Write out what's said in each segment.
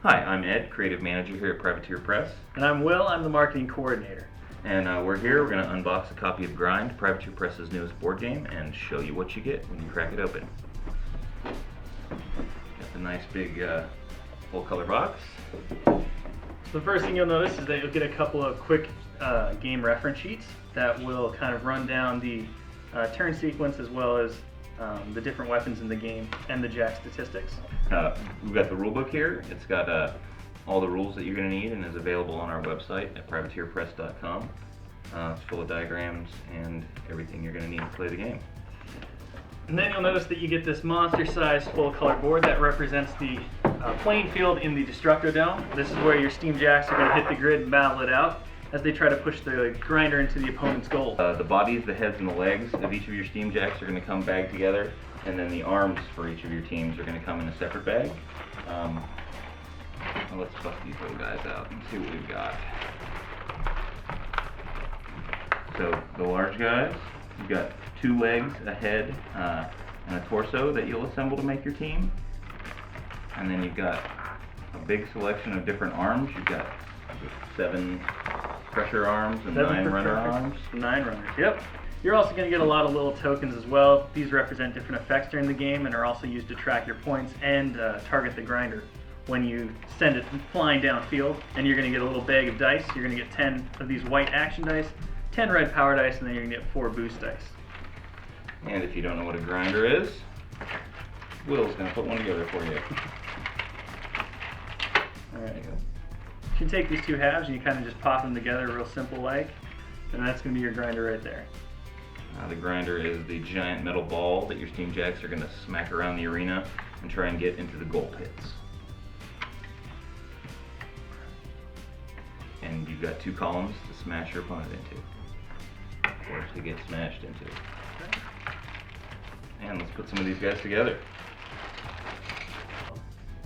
Hi, I'm Ed, Creative Manager here at Privateer Press. And I'm Will, I'm the Marketing Coordinator. And we're going to unbox a copy of Grind, Privateer Press's newest board game, and show you what you get when you crack it open. Got the nice big full color box. So the first thing you'll notice is that you'll get a couple of quick game reference sheets that will kind of run down the turn sequence as well as the different weapons in the game and the jack statistics. We've got the rule book here. It's got all the rules that you're going to need and is available on our website at privateerpress.com. It's full of diagrams and everything you're going to need to play the game. And then you'll notice that you get this monster-sized full-color board that represents the playing field in the Destructo Dome. This is where your Steam Jacks are going to hit the grid and battle it out as they try to push the grinder into the opponent's goal. The bodies, the heads, and the legs of each of your Steam Jacks are going to come bagged together, and then the arms for each of your teams are going to come in a separate bag. Let's bust these little guys out and see what we've got. So the large guys, you've got 2 legs, a head, and a torso that you'll assemble to make your team. And then you've got a big selection of different arms. You've got 7 pressure arms and 9 runner arms. 9 runners, yep. You're also going to get a lot of little tokens as well. These represent different effects during the game and are also used to track your points and target the grinder when you send it flying downfield. And you're going to get a little bag of dice. You're going to get 10 of these white action dice, 10 red power dice, and then you're going to get 4 boost dice. And if you don't know what a grinder is, Will's going to put one together for you. Alright. You take these 2 halves and you kind of just pop them together real simple like, and that's going to be your grinder right there. The grinder is the giant metal ball that your Steam Jacks are going to smack around the arena and try and get into the goal pits. And you've got 2 columns to smash your opponent into, or to get smashed into. Okay. And let's put some of these guys together.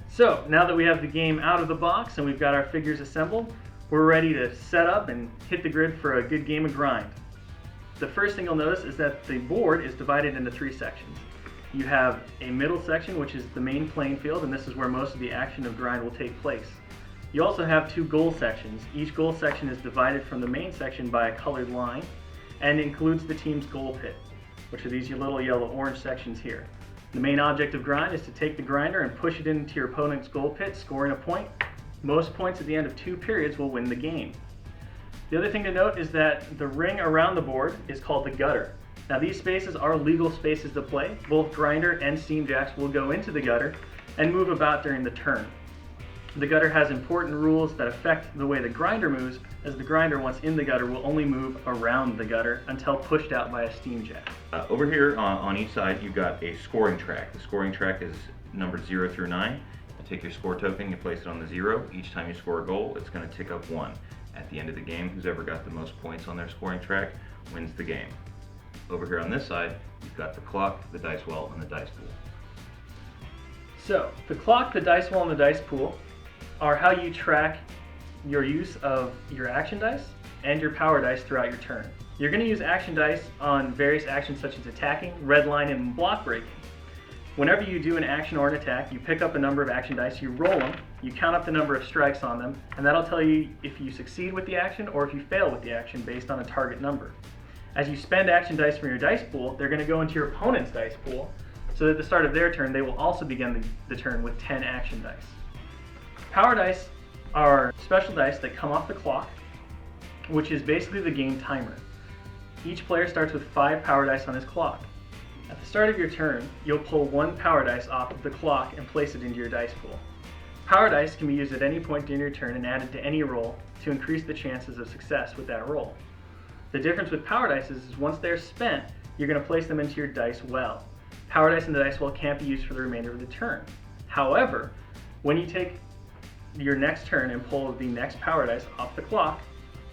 So now that we have the game out of the box and we've got our figures assembled, we're ready to set up and hit the grid for a good game of Grind. The first thing you'll notice is that the board is divided into 3 sections. You have a middle section, which is the main playing field, and this is where most of the action of Grind will take place. You also have 2 goal sections. Each goal section is divided from the main section by a colored line and includes the team's goal pit, which are these little yellow-orange sections here. The main object of Grind is to take the grinder and push it into your opponent's goal pit, scoring a point. Most points at the end of 2 periods will win the game. The other thing to note is that the ring around the board is called the gutter. Now these spaces are legal spaces to play. Both grinder and Steam Jacks will go into the gutter and move about during the turn. The gutter has important rules that affect the way the grinder moves, as the grinder, once in the gutter, will only move around the gutter until pushed out by a Steam Jack. Over here on each side, you've got a scoring track. The scoring track is numbered 0 through 9. You take your score token, you place it on the 0. Each time you score a goal, it's going to tick up 1. At the end of the game, who's ever got the most points on their scoring track wins the game. Over here on this side, you've got the clock, the dice well, and the dice pool. So, the clock, the dice well, and the dice pool are how you track your use of your action dice and your power dice throughout your turn. You're going to use action dice on various actions such as attacking, red line, and block breaking. Whenever you do an action or an attack, you pick up a number of action dice, you roll them, you count up the number of strikes on them, and that'll tell you if you succeed with the action or if you fail with the action based on a target number. As you spend action dice from your dice pool, they're going to go into your opponent's dice pool, so that at the start of their turn, they will also begin the turn with 10 action dice. Power dice are special dice that come off the clock, which is basically the game timer. Each player starts with 5 power dice on his clock. At the start of your turn, you'll pull 1 power dice off of the clock and place it into your dice pool. Power dice can be used at any point during your turn and added to any roll to increase the chances of success with that roll. The difference with power dice is once they're spent, you're going to place them into your dice well. Power dice in the dice well can't be used for the remainder of the turn. However, when you take your next turn and pull the next power dice off the clock,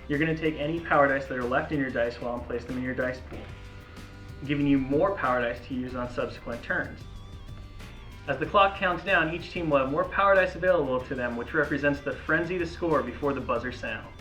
you're going to take any power dice that are left in your dice well and place them in your dice pool, giving you more power dice to use on subsequent turns. As the clock counts down, each team will have more power dice available to them, which represents the frenzy to score before the buzzer sounds.